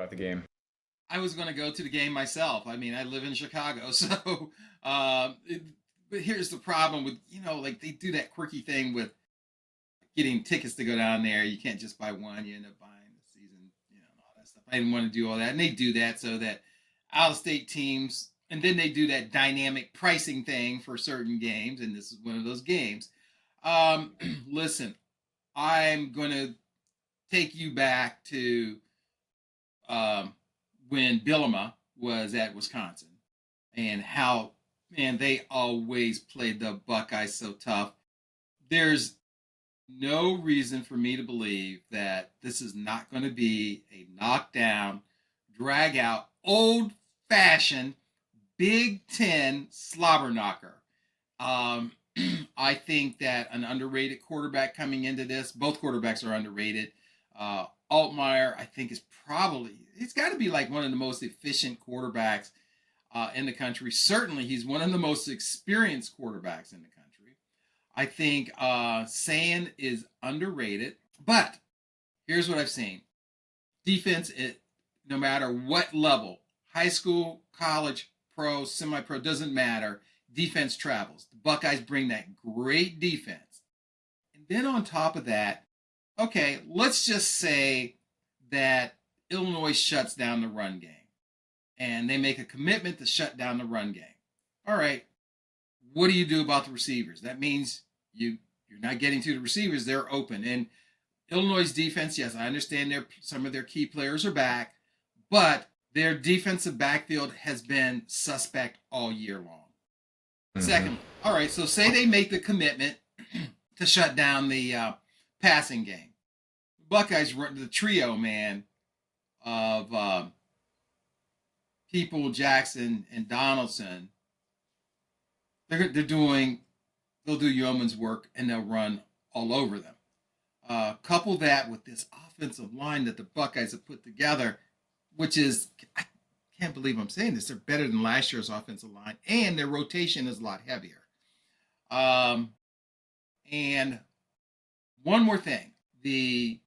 about the game. I was going to go to the game myself. I mean, I live in Chicago, so but here's the problem with like they do that quirky thing with getting tickets to go down there. You can't just buy one; you end up buying the season, and all that stuff. I didn't want to do all that, and they do that so that out-of-state teams, and then they do that dynamic pricing thing for certain games, and this is one of those games. Listen, I'm going to take you back to um, when Bielema was at Wisconsin and how, man, they always played the Buckeyes so tough. There's no reason for me to believe that this is not going to be a knockdown, drag out, old fashioned Big Ten slobber knocker. Um, I think that an underrated quarterback coming into this, both quarterbacks are underrated. Altmaier, I think, is probably, it's got to be like one of the most efficient quarterbacks in the country. Certainly, he's one of the most experienced quarterbacks in the country. I think Sayin is underrated, but here's what I've seen. Defense, no matter what level, high school, college, pro, semi-pro, doesn't matter. Defense travels. The Buckeyes bring that great defense. And then on top of that, okay, let's just say that Illinois shuts down the run game and they make a commitment to shut down the run game. All right, what do you do about the receivers? That means you're not getting to the receivers; they're open. And Illinois' defense, yes, I understand some of their key players are back, but their defensive backfield has been suspect all year long. Mm-hmm. Secondly, all right, so say they make the commitment to shut down the passing game. Buckeyes run the trio, man, of People, Jackson, and Donaldson. They'll do yeoman's work and they'll run all over them. Couple that with this offensive line that the Buckeyes have put together, which is, I can't believe I'm saying this, they're better than last year's offensive line, and their rotation is a lot heavier. And one more thing, the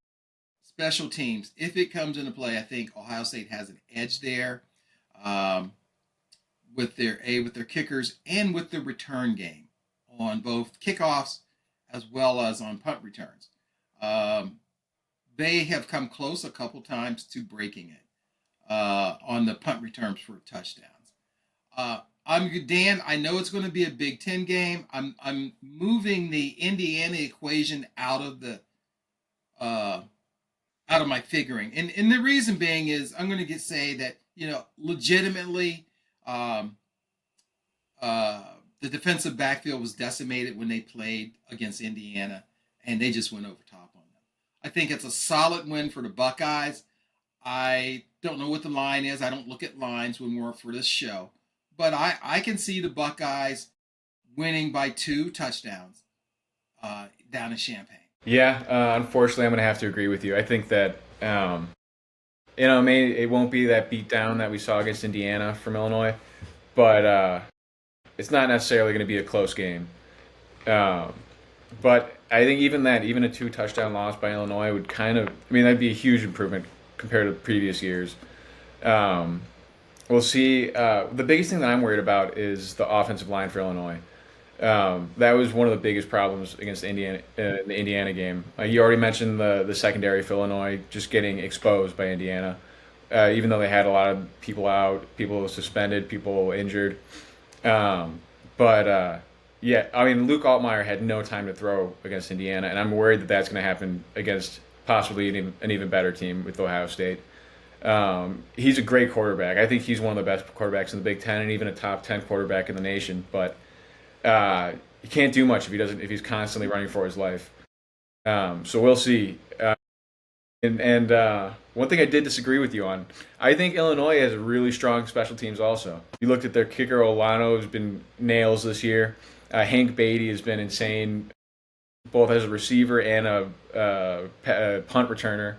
special teams, if it comes into play, I think Ohio State has an edge there with their kickers and with the return game on both kickoffs as well as on punt returns. They have come close a couple times to breaking it on the punt returns for touchdowns. Dan. I know it's going to be a Big Ten game. I'm moving the Indiana equation out of my figuring, and the reason being is I'm going to say that legitimately the defensive backfield was decimated when they played against Indiana, and they just went over top on them. I think it's a solid win for the Buckeyes. I don't know what the line is. I don't look at lines when we're for this show. But I can see the Buckeyes winning by 2 touchdowns down in Champaign. Yeah, unfortunately, I'm going to have to agree with you. I think that, it won't be that beat down that we saw against Indiana from Illinois, but it's not necessarily going to be a close game. But I think even a 2-touchdown loss by Illinois would that'd be a huge improvement compared to previous years. We'll see. The biggest thing that I'm worried about is the offensive line for Illinois. That was one of the biggest problems against Indiana in the Indiana game. You already mentioned the secondary for Illinois just getting exposed by Indiana, even though they had a lot of people out, people suspended, people injured. Luke Altmaier had no time to throw against Indiana, and I'm worried that that's going to happen against possibly an even better team with Ohio State. He's a great quarterback. I think he's one of the best quarterbacks in the Big Ten and even a top 10 quarterback in the nation. But he can't do much if he's constantly running for his life. So we'll see. And one thing I did disagree with you on, I think Illinois has really strong special teams also. You looked at their kicker, Olano, who's been nails this year. Hank Beatty has been insane, both as a receiver and a punt returner.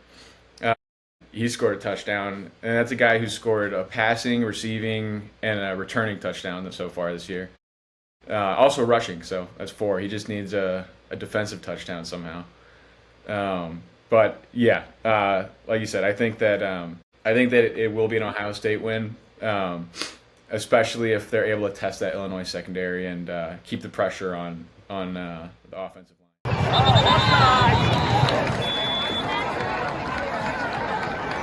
He scored a touchdown, and that's a guy who's scored a passing, receiving, and a returning touchdown so far this year. Also rushing, so that's 4. He just needs a defensive touchdown somehow. Like you said, I think that I think that it will be an Ohio State win, especially if they're able to test that Illinois secondary and keep the pressure on the offensive line.